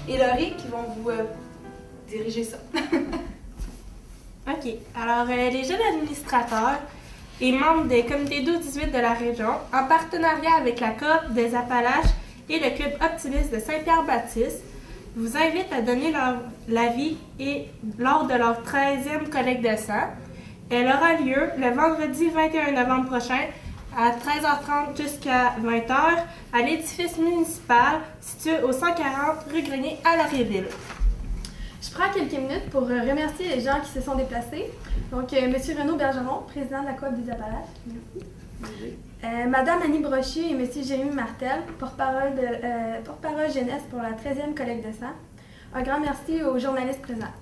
et Laurie qui vont vous diriger ça. OK. Alors, les jeunes administrateurs et membres des comités 12-18 de la région, en partenariat avec la Coop des Appalaches et le Club optimiste de Saint-Pierre-Baptiste, vous invitent à donner leur avis lors de leur 13e collecte de sang. Elle aura lieu le vendredi 21 novembre prochain à 13h30 jusqu'à 20h à l'édifice municipal situé au 140 rue Grenier à Laurier-Ville. Je prends quelques minutes pour remercier les gens qui se sont déplacés. Donc, M. Renaud Bergeron, président de la Coop des Appalaches. Merci. Madame Annie Brochu et M. Jérémy Martel, porte-parole jeunesse pour la 13e collecte de sang. Un grand merci aux journalistes présents.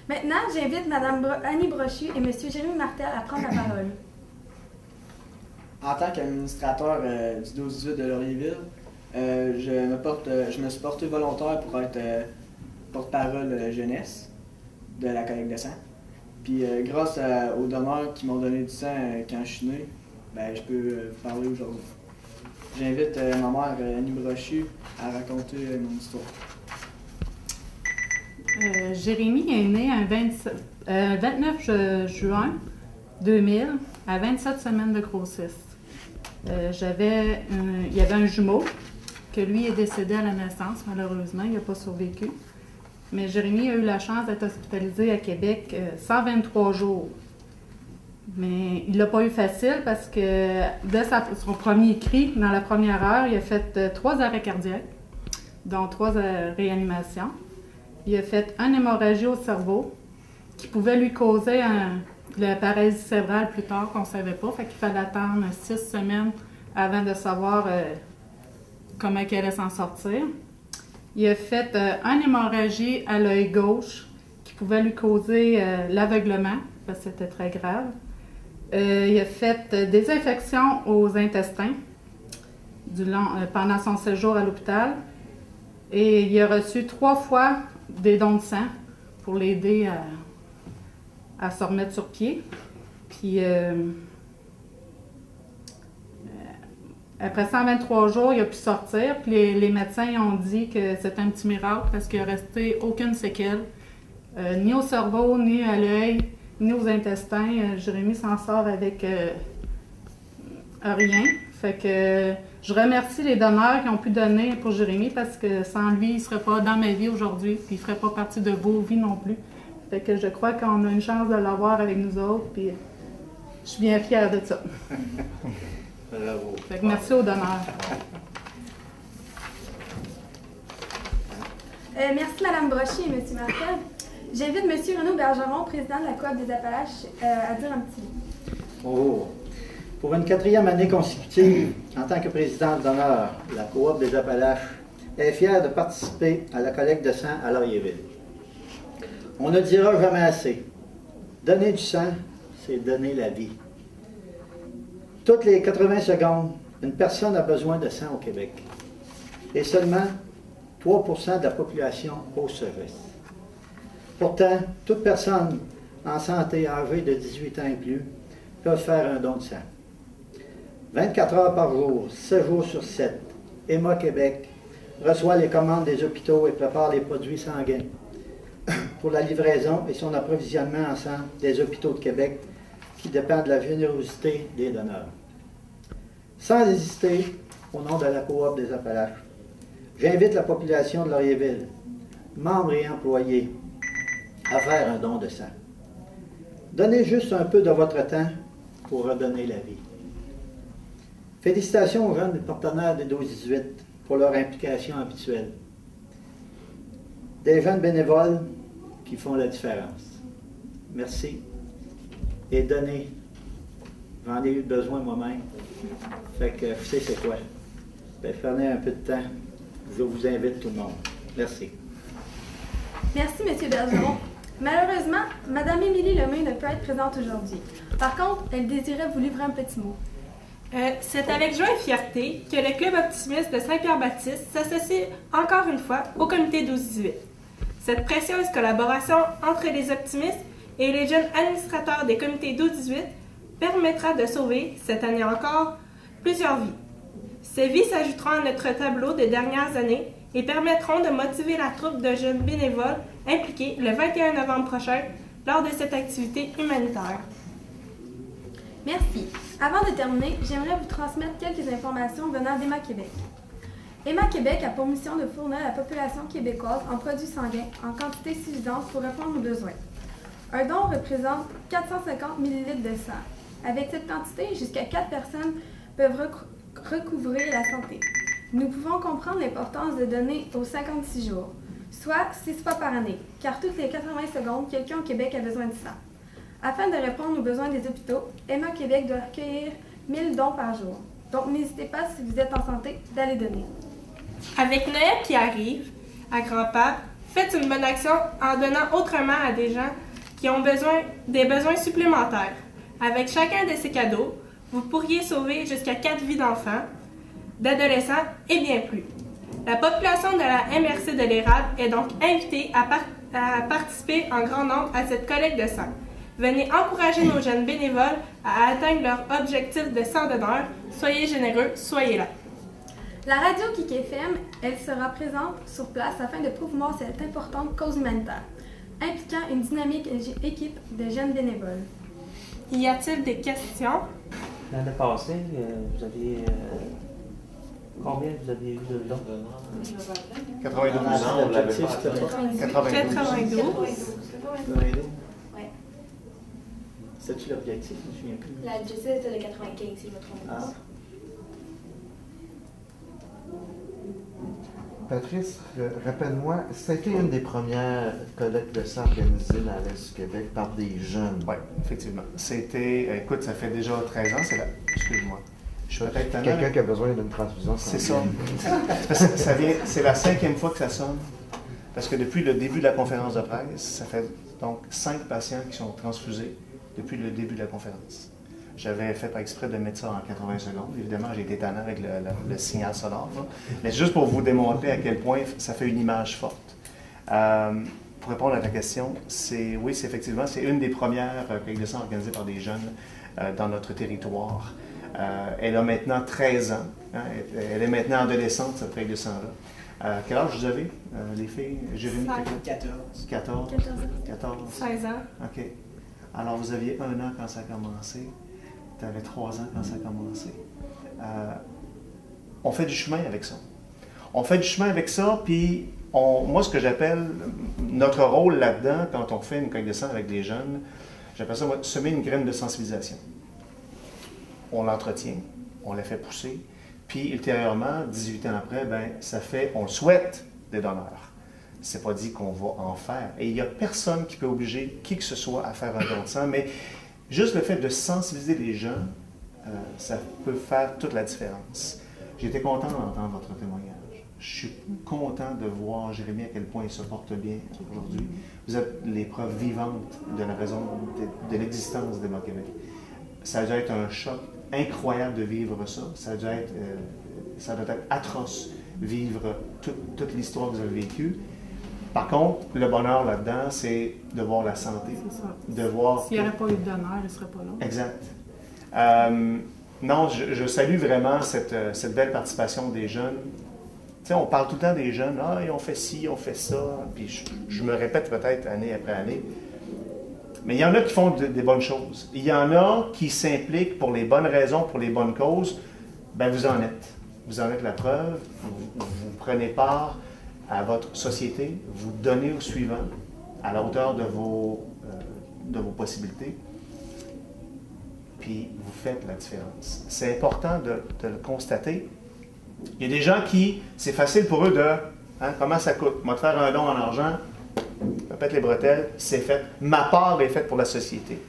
Maintenant, j'invite Mme Annie Brochu et M. Jérémy Martel à prendre la parole. En tant qu'administrateur du 12-18 de Laurier-Ville, je me suis porté volontaire pour être porte-parole jeunesse de la collecte de sang. Puis grâce aux donneurs qui m'ont donné du sang quand je suis né, ben, je peux vous parler aujourd'hui. J'invite ma mère Annie Brochu à raconter mon histoire. Jérémy est né un 29 juin 2000 à 27 semaines de grossesse. Il y avait un jumeau que lui est décédé à la naissance, malheureusement, il n'a pas survécu. Mais Jérémy a eu la chance d'être hospitalisé à Québec 123 jours. Mais il ne l'a pas eu facile parce que dès son premier cri, dans la première heure, il a fait 3 arrêts cardiaques, dont 3 réanimations. Il a fait une hémorragie au cerveau qui pouvait lui causer de la paralysie cérébrale plus tard qu'on ne savait pas. Fait qu'il fallait attendre 6 semaines avant de savoir comment elle allait s'en sortir. Il a fait une hémorragie à l'œil gauche qui pouvait lui causer l'aveuglement, parce que c'était très grave. Il a fait des infections aux intestins pendant son séjour à l'hôpital. Et il a reçu 3 fois des dons de sang pour l'aider à se remettre sur pied. Puis après 123 jours, il a pu sortir. Puis les médecins ont dit que c'était un petit miracle parce qu'il n'a resté aucune séquelle, ni au cerveau, ni à l'œil, ni aux intestins. Jérémy s'en sort avec rien. Fait que je remercie les donneurs qui ont pu donner pour Jérémy parce que sans lui, il ne serait pas dans ma vie aujourd'hui, puis il ne ferait pas partie de vos vies non plus. Fait que je crois qu'on a une chance de l'avoir avec nous autres, puis je suis bien fière de ça. Bravo. Fait que merci aux donneurs. Merci Mme Brochy et M. Martel. J'invite M. Renaud Bergeron, président de la Coop des Appalaches, à dire un petit mot. Oh. Pour une 4e année consécutive, en tant que présidente d'honneur, la Coop des Appalaches est fière de participer à la collecte de sang à Laurierville. On ne dira jamais assez. Donner du sang, c'est donner la vie. Toutes les 80 secondes, une personne a besoin de sang au Québec. Et seulement 3% de la population pose ce geste. Pourtant, toute personne en santé âgée de 18 ans et plus peut faire un don de sang. 24 heures par jour, 7 jours sur 7, EMA Québec reçoit les commandes des hôpitaux et prépare les produits sanguins pour la livraison et son approvisionnement en sang des hôpitaux de Québec qui dépendent de la générosité des donneurs. Sans hésiter, au nom de la Coop des Appalaches, j'invite la population de Laurierville, membres et employés, à faire un don de sang. Donnez juste un peu de votre temps pour redonner la vie. Félicitations aux jeunes partenaires des 12-18 pour leur implication habituelle. Des jeunes bénévoles qui font la différence. Merci. Et donnez. J'en ai eu besoin moi-même. Fait que je sais c'est quoi. Ben, prenez un peu de temps. Je vous invite tout le monde. Merci. Merci, M. Bergeron. Malheureusement, Mme Émilie Lemay ne peut être présente aujourd'hui. Par contre, elle désirait vous livrer un petit mot. C'est avec joie et fierté que le Club optimiste de Saint-Pierre-Baptiste s'associe encore une fois au comité 12-18. Cette précieuse collaboration entre les optimistes et les jeunes administrateurs des comités 12-18 permettra de sauver, cette année encore, plusieurs vies. Ces vies s'ajouteront à notre tableau des dernières années et permettront de motiver la troupe de jeunes bénévoles impliqués le 21 novembre prochain lors de cette activité humanitaire. Merci. Avant de terminer, j'aimerais vous transmettre quelques informations venant d'Emma Québec. Emma Québec a pour mission de fournir à la population québécoise en produits sanguins en quantité suffisante pour répondre aux besoins. Un don représente 450 ml de sang. Avec cette quantité, jusqu'à 4 personnes peuvent recouvrer la santé. Nous pouvons comprendre l'importance de donner aux 56 jours, soit 6 fois par année, car toutes les 80 secondes, quelqu'un au Québec a besoin de sang. Afin de répondre aux besoins des hôpitaux, Emma Québec doit recueillir 1000 dons par jour. Donc n'hésitez pas, si vous êtes en santé, d'aller donner. Avec Noël qui arrive, à grands-pas, faites une bonne action en donnant autrement à des gens qui ont des besoins supplémentaires. Avec chacun de ces cadeaux, vous pourriez sauver jusqu'à 4 vies d'enfants, d'adolescents et bien plus. La population de la MRC de l'Érable est donc invitée à participer en grand nombre à cette collecte de sang. Venez encourager nos jeunes bénévoles à atteindre leur objectif de sang donneur. Soyez généreux, soyez là. La radio Kik FM, elle sera présente sur place afin de promouvoir cette importante cause humanitaire, impliquant une dynamique équipe de jeunes bénévoles. Y a-t-il des questions? L'année passée, vous aviez... combien vous aviez eu de dons? 92. Non, on l'avait pas. 92. Ouais. C'est-tu l'objectif? Je me souviens plus. L'objectif était de 95, si je me trompe pas. Ah. Patrice, rappelle-moi, c'était une des premières collectes de sang organisées dans l'Est du Québec par des jeunes. Oui, effectivement. C'était, écoute, ça fait déjà 13 ans, excuse-moi. Je suis peut-être tannant, Quelqu'un qui a besoin d'une transfusion sanguine. C'est ça. C'est la 5e fois que ça sonne. Parce que depuis le début de la conférence de presse, ça fait donc 5 patients qui sont transfusés depuis le début de la conférence. J'avais fait par exprès de mettre ça en 80 secondes. Évidemment, j'ai été tannant avec le signal sonore. Là. Mais juste pour vous démontrer à quel point ça fait une image forte. Pour répondre à ta question, oui, c'est effectivement, c'est une des premières collectes de sang organisées par des jeunes dans notre territoire. Elle a maintenant 13 ans. Hein, elle est maintenant adolescente, cette collecte de sang-là. Quel âge vous avez, les filles? Jérémy, 14. 14. 14. 16 ans. OK. Alors, vous aviez 1 an quand ça a commencé. Tu avais 3 ans quand ça a commencé. On fait du chemin avec ça. On fait du chemin avec ça, puis moi, ce que j'appelle notre rôle là-dedans, quand on fait une collecte de sang avec des jeunes, j'appelle ça semer une graine de sensibilisation. On l'entretient, on la fait pousser, puis ultérieurement, 18 ans après, on le souhaite des donneurs. C'est pas dit qu'on va en faire. Et il n'y a personne qui peut obliger qui que ce soit à faire un don de sang, mais juste le fait de sensibiliser les gens, ça peut faire toute la différence. J'étais content d'entendre votre témoignage. Je suis content de voir, Jérémy, à quel point il se porte bien aujourd'hui. Vous êtes les preuves vivantes de la raison de l'existence d'Emma Québec. Ça a dû être un choc incroyable de vivre ça. Ça doit être atroce, vivre toute l'histoire que vous avez vécue. Par contre, le bonheur là-dedans, c'est de voir la santé. C'est ça. De voir... S'il n'y aurait pas eu de donneur, il ne serait pas là. Exact. Non, je salue vraiment cette belle participation des jeunes. Tu sais, on parle tout le temps des jeunes. Ah, ils ont fait ci, ils ont fait ça. Puis je me répète peut-être année après année. Mais il y en a qui font des bonnes choses. Il y en a qui s'impliquent pour les bonnes raisons, pour les bonnes causes. Bien, vous en êtes. Vous en êtes la preuve. Vous prenez part à votre société. Vous donnez au suivant à la hauteur de vos possibilités. Puis vous faites la différence. C'est important de le constater. Il y a des gens qui, c'est facile pour eux comment ça coûte? Moi, de faire un don en argent, je me pète les bretelles, c'est fait. Ma part est faite pour la société.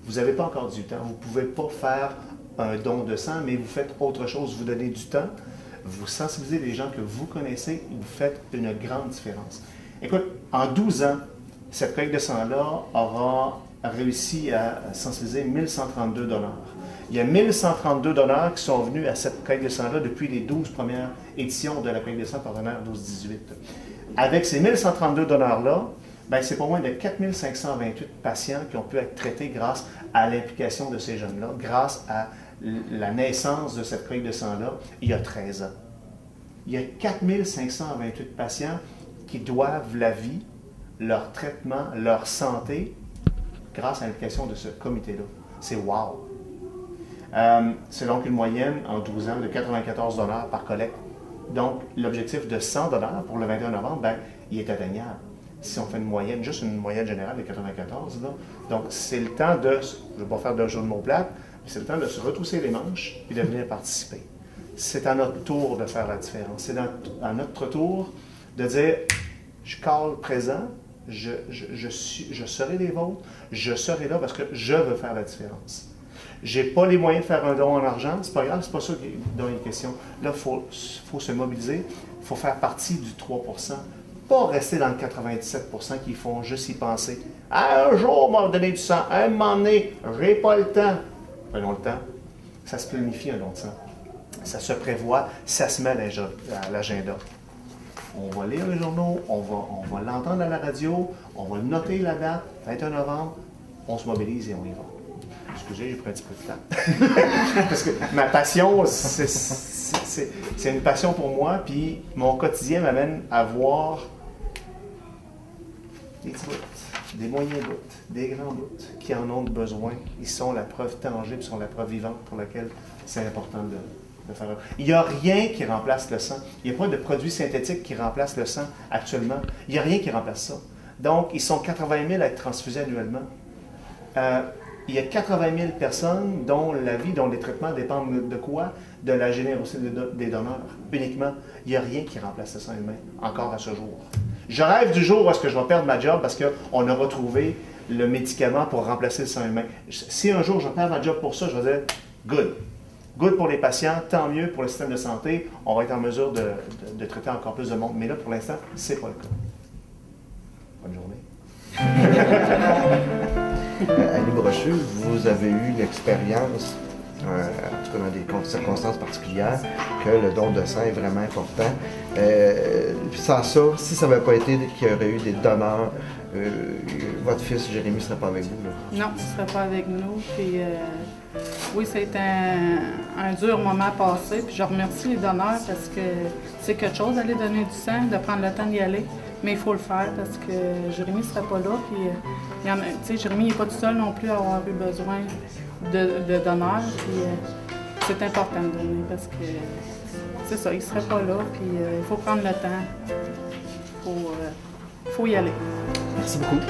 Vous n'avez pas encore du temps. Vous ne pouvez pas faire un don de sang, mais vous faites autre chose. Vous donnez du temps, vous sensibilisez les gens que vous connaissez, vous faites une grande différence. Écoute, en 12 ans, cette collecte de sang-là aura réussi à sensibiliser 1132 donneurs. Il y a 1132 donneurs qui sont venus à cette collecte de sang-là depuis les 12 premières éditions de la collecte de sang partenaire 12-18. Avec ces 1132 donneurs-là, c'est pas moins de 4528 patients qui ont pu être traités grâce à l'implication de ces jeunes-là, grâce à la naissance de cette collecte de sang-là il y a 13 ans. Il y a 4528 patients qui doivent la vie, leur traitement, leur santé, grâce à l'implication de ce comité-là. C'est wow! C'est donc une moyenne en 12 ans de 94 donneurs par collecte. Donc, l'objectif de 100 donneurs pour le 21 novembre, ben, il est atteignable. Si on fait une moyenne, juste une moyenne générale de 94, là, donc c'est le temps de, je ne vais pas faire de jeu de mots plate, mais c'est le temps de se retrousser les manches et de venir participer. C'est à notre tour de faire la différence. C'est à notre tour de dire, je cale présent, je serai les vôtres, je serai là parce que je veux faire la différence. Je n'ai pas les moyens de faire un don en argent, c'est pas grave, c'est pas ça dont il est question. Là, il faut se mobiliser, il faut faire partie du 3%, pas rester dans le 97% qui font juste y penser. Un jour, on m'a donné du sang, un moment donné, j'ai pas le temps. Prenons le temps. Ça se planifie un don de sang. Ça se prévoit, ça se met à l'agenda. On va lire les journaux, on va l'entendre à la radio, on va noter la date, 21 novembre, on se mobilise et on y va. Excusez, j'ai pris un petit peu de temps. Parce que ma passion, c'est une passion pour moi, puis mon quotidien m'amène à voir des petits bouts, des moyens bouts, des grands bouts qui en ont besoin. Ils sont la preuve tangible, ils sont la preuve vivante pour laquelle c'est important de faire. Il n'y a rien qui remplace le sang. Il n'y a pas de produit synthétique qui remplace le sang actuellement. Il n'y a rien qui remplace ça. Donc, ils sont 80 000 à être transfusés annuellement. Il y a 80 000 personnes dont la vie, dont les traitements dépendent de quoi? De la générosité des donneurs, uniquement. Il n'y a rien qui remplace le sang humain, encore à ce jour. Je rêve du jour où est-ce que je vais perdre ma job parce qu'on aura trouvé le médicament pour remplacer le sang humain. Si un jour je perds ma job pour ça, je vais dire « good ». Good pour les patients, tant mieux pour le système de santé. On va être en mesure de traiter encore plus de monde. Mais là, pour l'instant, ce n'est pas le cas. Bonne journée. Annie Brochu, vous avez eu l'expérience, en tout cas dans des circonstances particulières, que le don de sang est vraiment important. Sans ça, si ça n'avait pas été qu'il y aurait eu des donneurs, votre fils Jérémy ne serait pas avec vous, là? Non, il ne serait pas avec nous. Puis, oui, c'est un dur moment passé. Puis je remercie les donneurs parce que c'est quelque chose d'aller donner du sang, de prendre le temps d'y aller. Mais il faut le faire parce que Jérémy ne serait pas là. Puis, Jérémy n'est pas tout seul non plus à avoir eu besoin de donneurs. Puis c'est important de donner parce que c'est ça, il ne serait pas là. Puis il faut prendre le temps. Il faut y aller. Merci beaucoup.